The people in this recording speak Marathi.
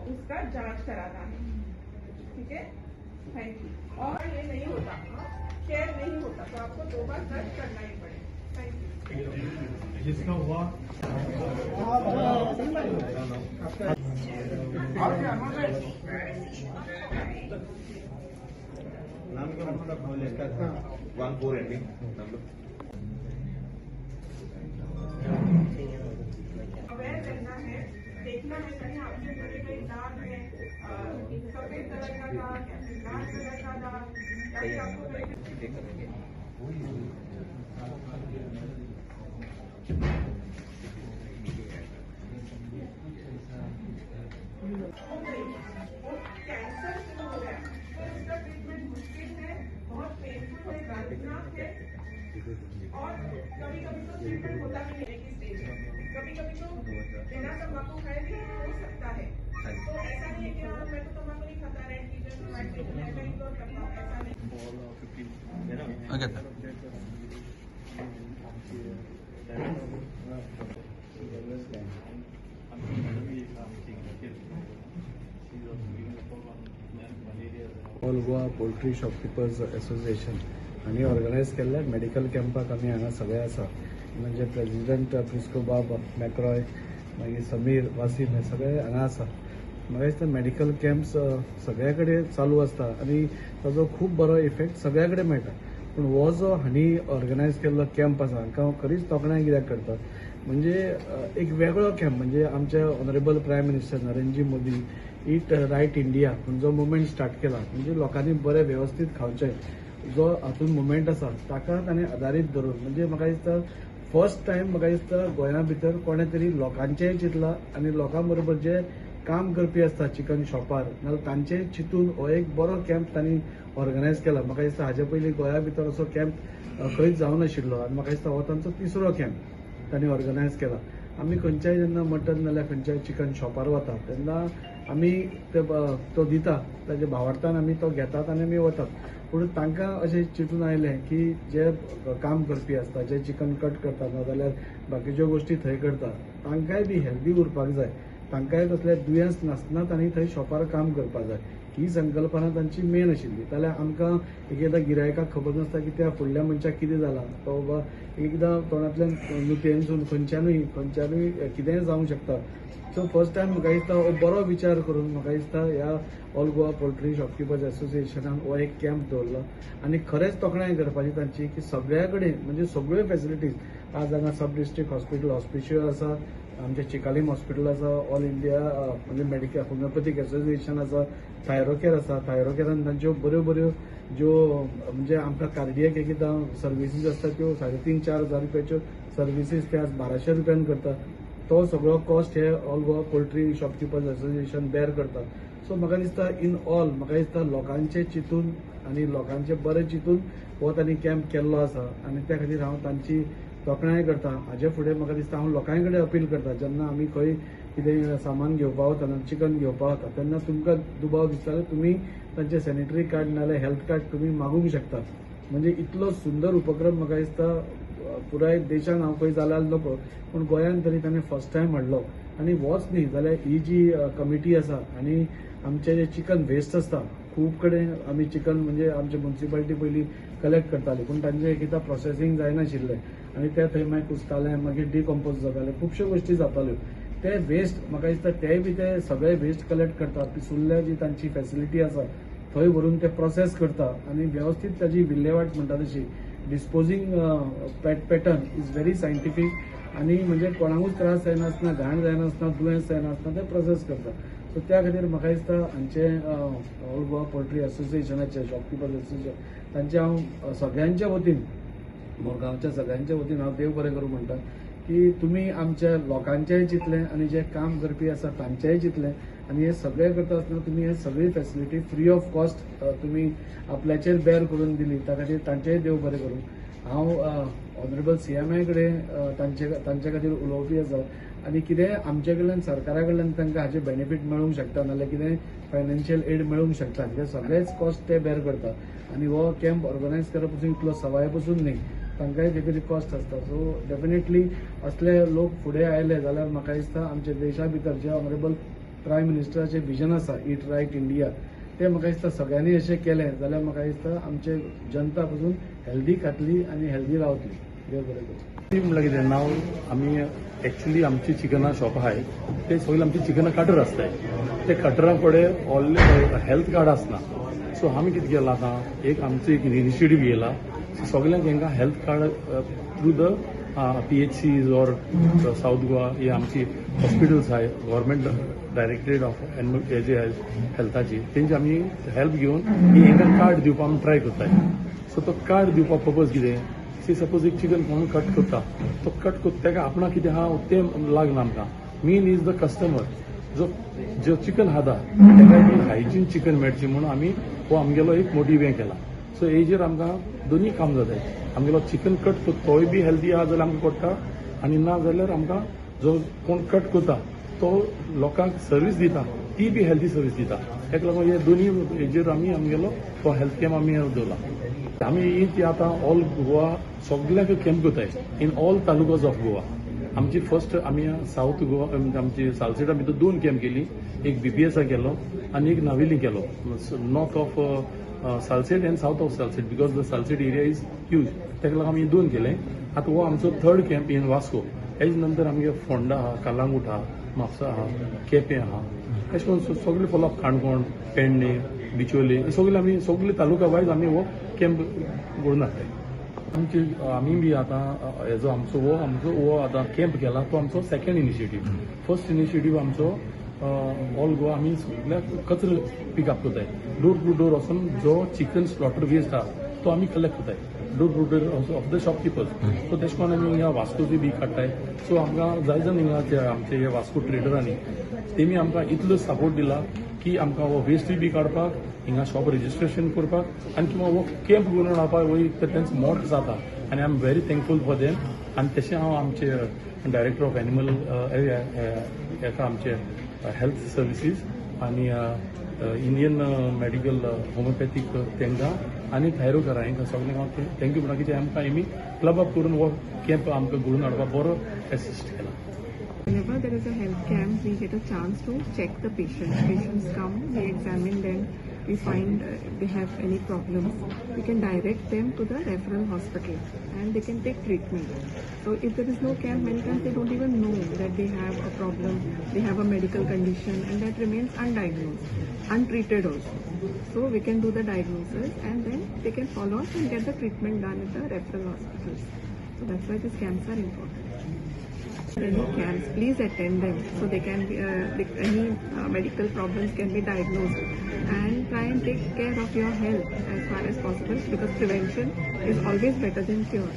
उसका जांच कराना है। ठीक है, थैंक यू। और ये नहीं होता, शेयर नहीं होता तो आपको 2 बार सर्च करना ही पड़ेगा। Thank you. जिसका हुआ नाम क्या मतलब लिखा था 14 एंडिंग नंबर अवेयर रहना है, देखना है कहीं आपके बड़े कहीं दाग है, सफेद कलर का दाग या फिर लाल कलर का दाग, या फिर आपको कैंसर शुरू हो गया तो इसका ट्रीटमेंट मुश्किल है, बहुत पेनफुल है, दर्दनाक है, और कभी कभी तो ट्रीटमेंट होता भी नहीं की स्टेज है, कभी कभी तो बिना तंबाकू खाए भी हो सकता है। तो ऐसा नहीं है कि हाँ मैं तो तंबाकू नहीं खाता, रेड टीचर मैं इग्नोर करता हूँ, ऐसा नहीं। All Goa poultry shopkeepers association हांणी ऑर्गनायज केल्ल्या मेडिकल कॅम्पाक आमी हांगा सगळे आसा, म्हणजे प्रेसिडेंट प्रिस्को बाब मॅक्रॉय, मागीर समीर वासीम हे सगळे हांगा आसा। म्हाका दिसता मेडिकल कॅम्प्स सगळ्या कडेन चालू आसता आनी ताजो खूब बरो इफेक्ट सगळ्या कडेन मेळटा। पूण हो जो हांणी ऑर्गनायज केल्लो कॅम्प आसा हांकां हांव खरीच तोखणाय कित्याक करता, म्हणजे एक वेगळो कॅम्प, म्हणजे आमचे honourable prime minister Narendra Modi eat right India जो मुवमेंट स्टार्ट केला, म्हणजे लोकांनी बरे व्यवस्थित खावचें, जो हातून मुवमेंट आसा ताका ताणें आदारीत धरून, म्हणजे म्हाका दिसता फर्स्ट टायम म्हाका दिसता गोंया भितर कोणे तरी लोकांचेय चिंतला आनी लोकां बरोबर जे काम करपी आसता चिकन शॉपार नाजाल्यार तांचेय चिंतून हो एक बरो कॅम्प तांणी ऑर्गनायज केला। म्हाका दिसता हाजे पयलीं गोंया भितर असो कॅम्प खंयच जावं नाशिल्लो आनी म्हाका दिसता हो तांचो 3रो कॅम्प तांणी ऑर्गनायज केला। आमी खंयच्याय जेन्ना मटन नाल्यार खंयच्याय चिकन शॉपार वता तेन्ना आमी तो दिता, ताजे भावार्थान आमी तो घेतात आनी आमी वतात। पूण तांकां अशें चिंतून आयलें की जे काम करपी आसता, जे चिकन कट करतात नाजाल्यार बाकीच्यो गोश्टी थंय करतात, तांकांय बी हेल्दी उरपाक जाय, तांकांय कसलें दुयेंस नासतना तांणी थंय शॉपार काम करपाक जाय, ही संकल्पना तांची मेन आशिल्ली। जाल्यार आमकां एकदां गिरायकाक खबर नासता की त्या फुडल्या मनशाक कितें जालां, तो बाबा एकदां तोंडांतल्यान नुतयेनसून खंयच्यानूय कितेंय जावंक शकता। सो फर्स्ट टायम म्हाका दिसता हो बरो विचार करून म्हाका दिसता ह्या ऑल गोवा पोल्ट्री शॉपकीपर्स एसोसिएशनान हो एक कॅम्प दवरलो आनी खरेंच तोखणाय करपाची तांची की सगळ्या कडेन म्हणजे सगळ्यो फॅसिलिटीज आज हांगा सब डिस्ट्रिक्ट हॉस्पिटल हॉस्पिशियो आसा, आमचे चिकालीम हॉस्पिटल आसा, ऑल इंडिया म्हणजे मेडिकल होमिओपॅथीक एसोसिएशन आसा, थायरोकेअर आसा, थायरोकेअरान तांच्यो बऱ्यो ज्यो म्हणजे आमकां कार्डियक एकदां सर्विसीस आसता त्यो 3,500-4,000 रुपयाच्यो सर्विसीस ते आज 1,200 रुपयान करतात। तो सगळो कॉस्ट हे all Goa poultry shopkeepers association bear करता। सो म्हाका दिसता इन ऑल म्हाका दिसता लोकांचे चिंतून आनी लोकांचे बरे चिंतून हो तांणी कॅम्प केल्लो आसा आनी त्या खातीर हांव तांची तोखणाय करता। हाजे फुडें म्हाका दिसता हांव लोकां कडेन अपील करता, जेन्ना आमी खंय कितें सामान घेवपा वता चिकन घेवपा वता तेन्ना तुमकां दुबाव दिसता जाल्यार तुमी तांचे सॅनिटरी कार्ड नाजाल्यार हेल्थ कार्ड तुमी मागूंक शकता। म्हणजे इतलो सुंदर उपक्रम म्हाका दिसता पुराय देशान हांव खंय जाल्यार नको पूण गोंयान तरी ताणें फर्स्ट टायम हाडलो। आनी होच न्ही जाल्यार ही जी कमिटी आसा आनी आमचे जे चिकन वेस्ट आसता, खूब कडेन आमी चिकन म्हणजे आमचे म्युनिसिपालिटी पयलीं कलेक्ट करताली पूण तांचें कितें प्रोसेसींग जायनाशिल्लें आनी ते थंय मागीर कुसतालें, मागीर डिकम्पोज जाताले, खुबश्यो गोश्टी जाताल्यो। ते वेस्ट म्हाका दिसता तेय बी ते सगळे वेस्ट कलेक्ट करता, पिसुल्ल्या जी तांची फॅसिलिटी आसा थंय व्हरून ते प्रोसेस करता आनी वेवस्थीत ताजी विल्हेवाट म्हणटा तशी डिस्पोजींग पॅटर्न इज व्हेरी सायंटिफीक आनी म्हणजे कोणाकूच त्रास जायनासतना, घाण जायनासतना, दुयेंस जायनासतना ते प्रोसेस करता। सो त्या खातीर म्हाका दिसता हांचे ऑल गोवा पोल्ट्री एसोसिएशनाचे शॉपकीपर्स एसोसिएशन तांचे हांव सगळ्यांच्या वतीन मोरगांवच्या सगळ्यांच्या वतीन हांव देव बरें करूं म्हणटा की तुमी आमच्या लोकांचेंय चिंतलें आनी जे काम करपी आसा तांचेंय चिंतलें आनी हे सगळें करता आसतना तुमी हे सगळी फॅसिलिटी फ्री ऑफ कॉस्ट तुमी आपल्याचेर बेर करून दिली, त्या खातीर तांचेय देव बरें करूं। हांव ऑनरेबल सीएमआय कडेन तांचे खातीर उलोवपी आसा आनी कितें आमचे कडल्यान सरकारा कडल्यान तांकां हाचे बेनिफीट मेळूंक शकता नाजाल्यार कितें फायनान्शियल एड मेळूंक शकता, हे सगळेच कॉस्ट ते बेर करता आनी हो कॅम्प ऑर्गनायज करप पसून इतलो सवाय पसून न्ही, तांकांय कितें कॉस्ट आसता। सो डेफिनेटली असले लोक फुडें आयले जाल्यार म्हाका दिसता आमच्या देशा भितर जे ऑनरेबल प्रायम मिनिस्टराचें विजन आसा ईट रायट इंडिया तें म्हाका दिसता सगळ्यांनी अशें केलें जाल्यार म्हाका दिसता आमचे जनता पसून हेल्दी खातली आनी हेल्दी रावतली. देव बरें करूं. म्हणल्यार कितें नांव आमी एक्चुअली आमची चिकना शॉप आहाय ते सगळे आमचे चिकना कटर आसताय ते कटरा कडेन ऑलरेडी हेल्थ कार्ड आसना सो आमी कितें केलां आतां एक आमचो एक इनिशिएटीव घेयला सगळ्यांक हांकां health card through the PHCs or south Goa हे आमची हॉस्पिटल्स आहाय गव्हर्मेंट डायरेक्टरेट ऑफ हेजे हेल्थाची तेंची आमी हेल्प घेवन ही हांकां कार्ड दिवपाक आमी ट्राय करताय. सो तो कार्ड दिवपाक पर्पज कितें सी सपोज एक चिकन कोण कट करता तो कट करता तेका आपणा कितें आहा तें लागना आमकां मेन इज द कस्टमर जो चिकन खाता तेका एक हायजीन चिकन मेळची म्हणून आमी हो आमगेलो एक मोटीव हें केला. सो हेजेर आमकां दोनी काम जाताय आमगेलो चिकन कट करता तोय बी हेल्दी आहा जाल्यार आमकां पडटा आनी ना जाल्यार आमकां जो कोण कट करता तो लोकांक सर्वीस दिता ती बी हेल्दी सर्वीस दिता तेका लागून हे दोनी हेजेर आमी आमगेलो तो हेल्थ कॅम्प आमी दवरला. आमी ती आतां ऑल गोवा सगळ्यांक कॅम्प करताय in all talukas of Goa. आमची फर्स्ट आमी साऊथ गोवा आमची सालसेटा भितर 2 कॅम्प केली एक BPSा केलो आनी एक नावेली केलो north of Salcete end south of Salcete because the Salcete area is huge तेका लागून आमी 2 केले. आतां हो आमचो 3rd camp in Vasco hedge नंतर आमगे फोंडा आहा कालांगूट आहा म्हापसा आहा केपें आहा अशें करून सगळे फॉलोअप काणकोण पेडणे बिचोले सगळे आमी सगळे तालुका वायज आमी हो कॅम्प घडोवन हाडटाय. आमची आमी बी आतां हेजो आमचो हो आतां कॅम्प केला तो आमचो 2nd इनिशिएटीव. फर्स्ट इनिशिएटीव आमचो ऑल गोवा आमी सगळ्याक कचरो पिकअप करताय डोर टू डोर वचून जो चिकन स्लॉटर वेस्ट आहा तो आमी कलेक्ट करताय door to door of the shopkeepers. So तेश कोन्न आमी हिंगा वास्कोची बी काडटाय. सो आमकां जाय जावन हिंगा आमचे हे वास्को ट्रेडरांनी तेमी आमकां इतलो सपोर्ट दिला की आमकां हो वेस्टूय बी काडपाक हिंगा शॉप रजिस्ट्रेशन करपाक आनी किंवा हो कॅम्प घेवन हाडपाक हो एक तेंच मोठ जाता आनी I am very thankful for them. आनी तशें हांव आमचे डायरेक्टर ऑफ एनिमल हेका आमचे हेल्थ सर्विसीस आनी इंडियन मेडिकल होमिओपॅथीक तेंकां आनी थायरोकारा हांकां सगळ्यांक हांव थँक्यू म्हणटा कित्याक आमकां हेमी क्लब अप करून हो कॅम्प आमकां घडोवन हाडपाक बरो एसिस्ट केला. Whenever there is a health camp, we get a chance to check the patients. Patients come, we examine them, we find they have any problems. We can direct them to the referral hospital and they can take treatment. So if there is no camp, many times they don't even know that they have a problem, they have a medical condition and that remains undiagnosed, untreated also. So we can do the diagnosis and then they can follow up and get the treatment done at the referral hospitals. So that's why these camps are important. Any camps, please attend them so they can be, any medical problems can be diagnosed and try and take care of your health as far as possible because prevention is always better than cure.